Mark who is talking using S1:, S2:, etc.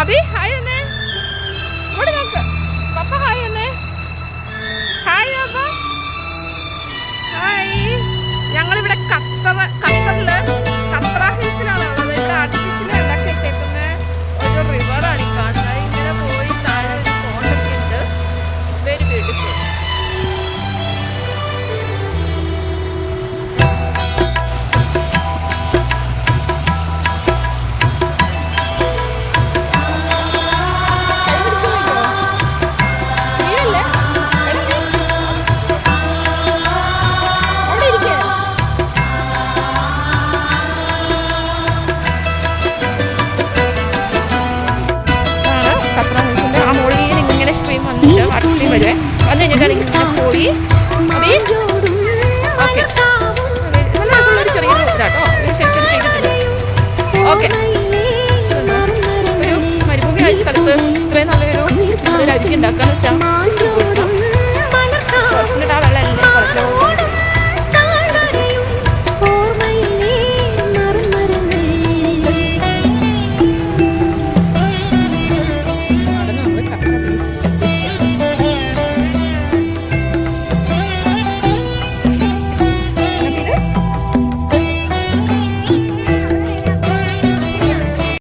S1: Abi hi തന്നെ ഇവിടെ നോക്ക് പപ്പ ഹായ് തന്നെ ഹായ് അപ്പ ഹായ്. ഞങ്ങളിവിടെ ഖത്തറില് ഖത്ര ഹിൽസിലാണ് ഉള്ളത്. ഇവിടെ ആർട്ടിഫിഷ്യൽ ഉണ്ടാക്കി വെച്ചേക്കുന്ന ഒരു റിവറാണ് ഈ കാണുന്നത്. ഇങ്ങനെ പോയി താഴെ ഒരു ഫോണ്ടൊക്കെ ഉണ്ട്. Very beautiful. വരുവേ വന്നു കഴിഞ്ഞിട്ട് ഇങ്ങനെ പോയി ഓക്കെ നല്ല രസമുള്ളൊരു ചെറിയൊരു ഇതാട്ടോ ശരിക്കും ചെയ്തിട്ടുണ്ട്. ഓക്കെ ഒരു മരുഭൂമി ആയ സ്ഥലത്ത് ഇത്രയും നല്ലൊരു അരിക്ക് ഉണ്ടാക്കാന്ന് വെച്ചാൽ